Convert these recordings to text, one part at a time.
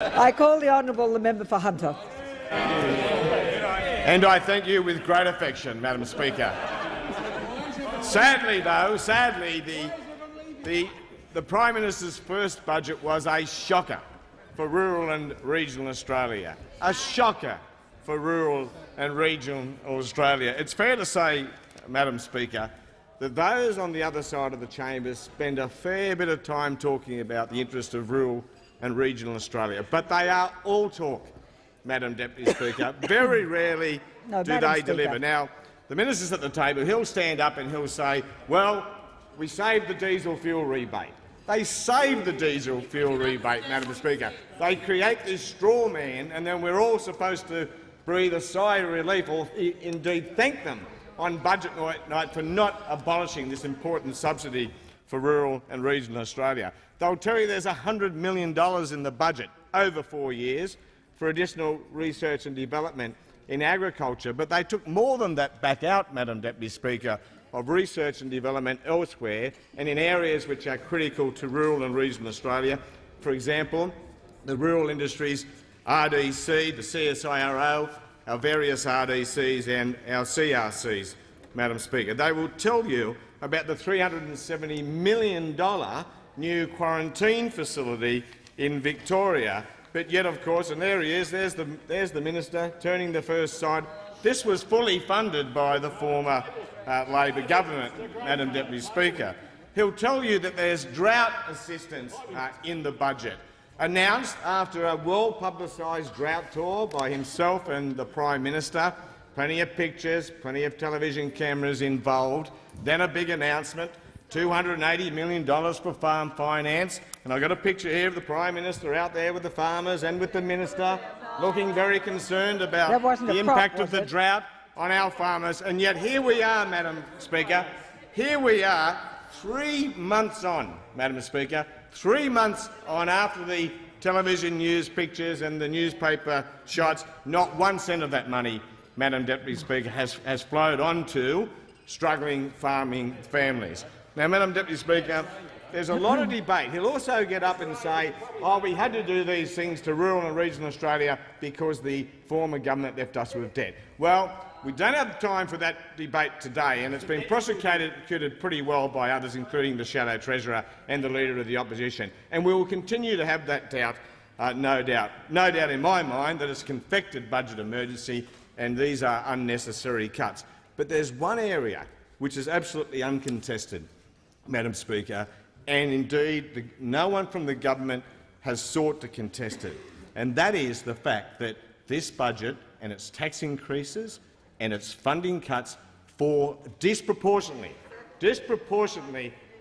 I call the honourable the member for Hunter. And I thank you with great affection, Madam Speaker. Sadly, though, the Prime Minister's first budget was a shocker for rural and regional Australia. A shocker for rural and regional Australia. It's fair to say, Madam Speaker, that those on the other side of the chamber spend a fair bit of time talking about the interest of rural and regional Australia, but they are all talk, Madam Deputy Speaker. Very rarely do they deliver. Now, the minister's at the table. He'll stand up and he'll say, well, we saved the diesel fuel rebate. They saved the diesel fuel rebate, Madam Speaker. They create this straw man, and then we're all supposed to breathe a sigh of relief, or indeed thank them on budget night for not abolishing this important subsidy for rural and regional Australia. They'll tell you there's $100 million in the budget over 4 years for additional research and development in agriculture, but they took more than that back out, Madam Deputy Speaker, of research and development elsewhere and in areas which are critical to rural and regional Australia. For example, the Rural Industries RDC, the CSIRO, our various RDCs and our CRCs, Madam Speaker. They will tell you about the $370 million new quarantine facility in Victoria. But yet, of course, and there he is, there's the minister turning the first side. This was fully funded by the former Labor government, Madam Deputy Speaker. He'll tell you that there's drought assistance in the budget, announced after a well-publicised drought tour by himself and the Prime Minister. Plenty of pictures, plenty of television cameras involved. Then a big announcement, $280 million for farm finance. And I've got a picture here of the Prime Minister out there with the farmers and with the minister, looking very concerned about the impact of the drought on our farmers. And yet here we are, Madam Speaker, here we are 3 months on, Madam Speaker, 3 months on after the television news pictures and the newspaper shots. Not 1 cent of that money, Madam Deputy Speaker, has flowed on to struggling farming families. Now, Madam Deputy Speaker, there's a lot of debate. He'll also get up and say, oh, we had to do these things to rural and regional Australia because the former government left us with debt. Well, we don't have time for that debate today, and it's been prosecuted pretty well by others, including the Shadow Treasurer and the Leader of the Opposition. And we will continue to have that doubt, no doubt. No doubt in my mind that it's a confected budget emergency and these are unnecessary cuts. But there's one area which is absolutely uncontested, Madam Speaker, and indeed no one from the government has sought to contest it, and that is the fact that this budget and its tax increases and its funding cuts fall disproportionately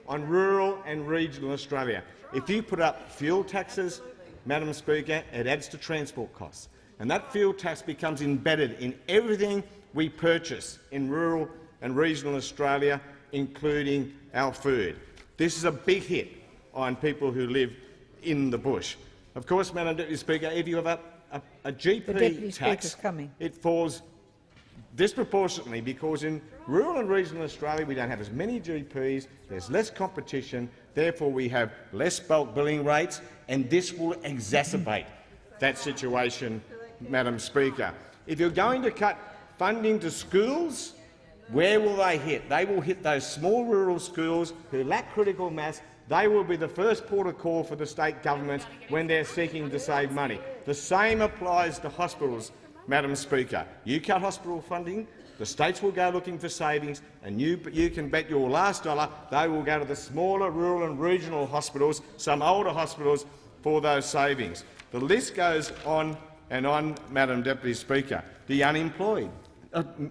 on rural and regional Australia. If you put up fuel taxes, Madam Speaker, it adds to transport costs, and that fuel tax becomes embedded in everything we purchase in rural and regional Australia, including our food. This is a big hit on people who live in the bush. Of course, Madam Deputy Speaker, if you have a GP tax, it falls disproportionately because in rural and regional Australia we don't have as many GPs, there's less competition, therefore we have less bulk billing rates, and this will exacerbate that situation, Madam Speaker. If you're going to cut funding to schools, where will they hit? They will hit those small rural schools who lack critical mass. They will be the first port of call for the state governments when they're seeking to save money. The same applies to hospitals, Madam Speaker. You cut hospital funding, the states will go looking for savings, and you can bet your last dollar they will go to the smaller rural and regional hospitals, some older hospitals, for those savings. The list goes on and on, Madam Deputy Speaker. The unemployed.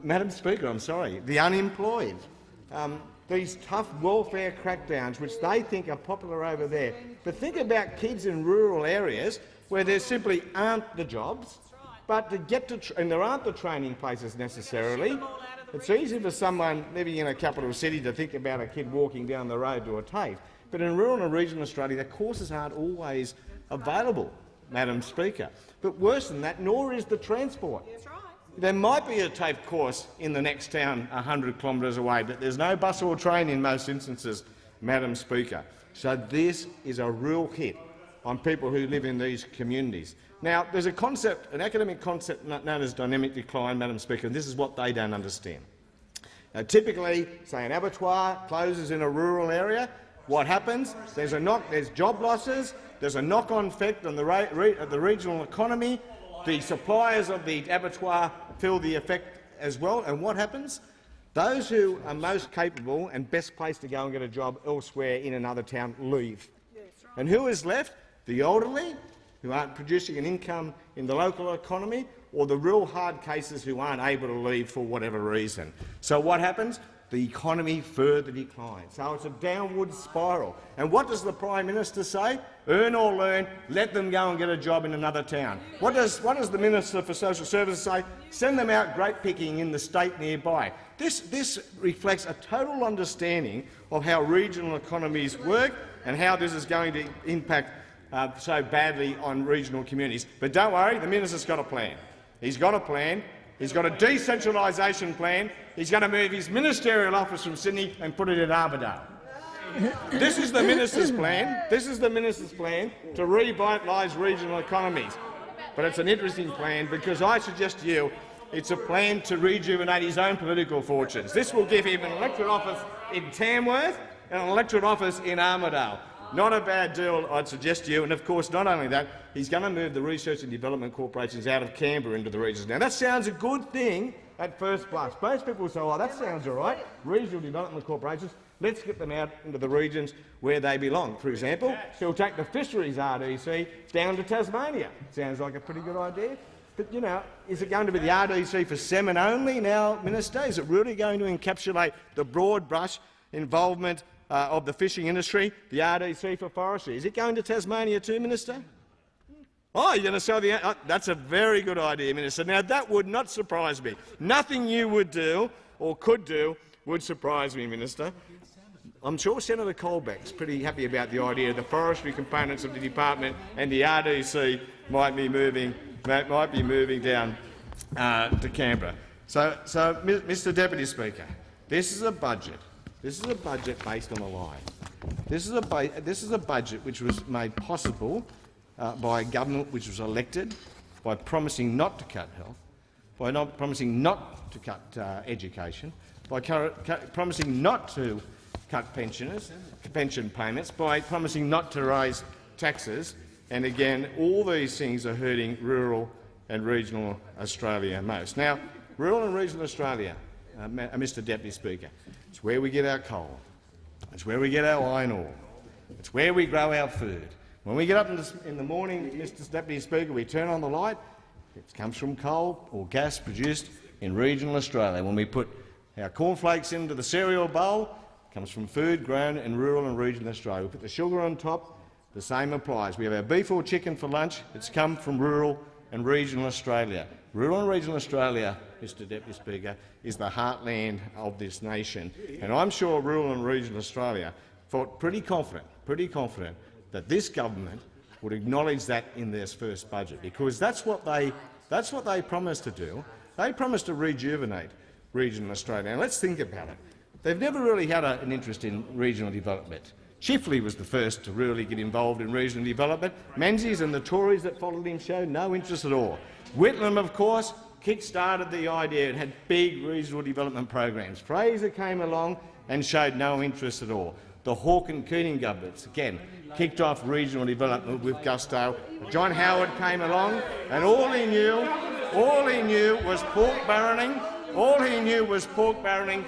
Madam Speaker, I'm sorry. The unemployed. These tough welfare crackdowns, which they think are popular over there. But think about kids in rural areas where there simply aren't the jobs, but to get to and there aren't the training places necessarily. It's easy for someone living in a capital city to think about a kid walking down the road to a TAFE. But in rural and regional Australia, the courses aren't always available, Madam Speaker. But worse than that, nor is the transport. There might be a TAFE course in the next town 100 kilometres away, but there's no bus or train in most instances, Madam Speaker. So this is a real hit on people who live in these communities. Now, there's a concept, an academic concept known as dynamic decline, Madam Speaker, and this is what they don't understand. Now, typically, say an abattoir closes in a rural area, what happens? There's job losses, there's a knock-on effect on the regional economy. The suppliers of the abattoir feel the effect as well, and what happens? Those who are most capable and best placed to go and get a job elsewhere in another town leave. And who is left? The elderly, who aren't producing an income in the local economy, or the real hard cases who aren't able to leave for whatever reason. So what happens? The economy further declines. So it's a downward spiral. And what does the Prime Minister say? Earn or learn, let them go and get a job in another town. What does the Minister for Social Services say? Send them out grape picking in the state nearby. This reflects a total understanding of how regional economies work and how this is going to impact so badly on regional communities. But don't worry, the Minister's got a plan. He's got a plan. He's got a decentralisation plan. He's going to move his ministerial office from Sydney and put it in Armidale. This is the Minister's plan. This is the Minister's plan to revitalise regional economies. But it's an interesting plan because I suggest to you it's a plan to rejuvenate his own political fortunes. This will give him an electorate office in Tamworth and an electorate office in Armidale. Not a bad deal, I'd suggest to you. And of course, not only that, he's going to move the research and development corporations out of Canberra into the regions. Now, that sounds a good thing at first blush. Most people will say, oh, that sounds all right. Regional development corporations, let's get them out into the regions where they belong. For example, he'll take the fisheries RDC down to Tasmania. Sounds like a pretty good idea. But, you know, is it going to be the RDC for salmon only now, Minister? Is it really going to encapsulate the broad brush involvement of the fishing industry, the RDC for forestry? Is it going to Tasmania too, Minister? Oh, you're going to sell the... that's a very good idea, Minister. Now, that would not surprise me. Nothing you would do or could do would surprise me, Minister. I'm sure Senator Colbeck's pretty happy about the idea the forestry components of the department and the RDC might be moving down to Canberra. So, Mr Deputy Speaker, this is a budget. This is a budget based on a lie. This is a budget which was made possible by a government which was elected by promising not to cut health, by not promising not to cut education, by promising not to cut pension payments, by promising not to raise taxes. And again, all these things are hurting rural and regional Australia most. Now, rural and regional Australia, Mr Deputy Speaker, it's where we get our coal, it's where we get our iron ore, it's where we grow our food. When we get up in the morning, Mr Deputy Speaker, we turn on the light, it comes from coal or gas produced in regional Australia. When we put our cornflakes into the cereal bowl, it comes from food grown in rural and regional Australia. We put the sugar on top, the same applies. We have our beef or chicken for lunch, it's come from rural and regional Australia. Rural and regional Australia, Mr Deputy Speaker, is the heartland of this nation. And I'm sure rural and regional Australia felt pretty confident that this government would acknowledge that in their first budget, because that's what they promised to do. They promised to rejuvenate regional Australia. And let's think about it. They've never really had an interest in regional development. Chifley was the first to really get involved in regional development. Menzies and the Tories that followed him showed no interest at all. Whitlam, of course, kick-started the idea and had big regional development programs. Fraser came along and showed no interest at all. The Hawke and Keating governments, again, kicked off regional development with gusto. John Howard came along and all he knew was pork barroning. All he knew was pork barroning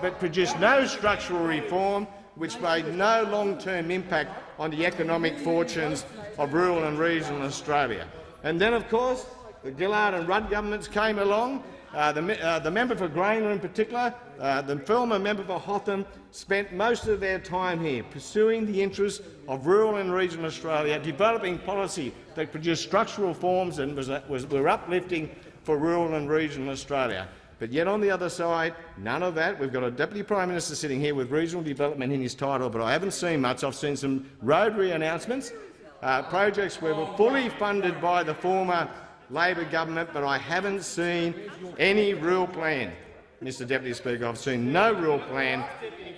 but produced no structural reform, which made no long-term impact on the economic fortunes of rural and regional Australia. And then, of course, the Gillard and Rudd governments came along. The member for Grayner in particular, the former member for Hotham, spent most of their time here pursuing the interests of rural and regional Australia, developing policy that produced structural reforms and were uplifting for rural and regional Australia. But yet on the other side, none of that. We've got a Deputy Prime Minister sitting here with regional development in his title, but I haven't seen much. I've seen some roadway announcements, projects were fully funded by the former Labor government, but I haven't seen any real plan. Mr Deputy Speaker, I've seen no real plan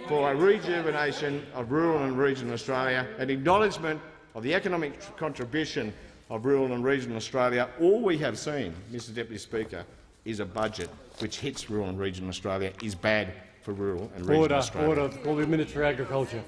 for a rejuvenation of rural and regional Australia, an acknowledgement of the economic contribution of rural and regional Australia, all we have seen, Mr Deputy Speaker, is a budget which hits rural and regional Australia, is bad for rural and regional Australia. Order. Call the Minister for Agriculture.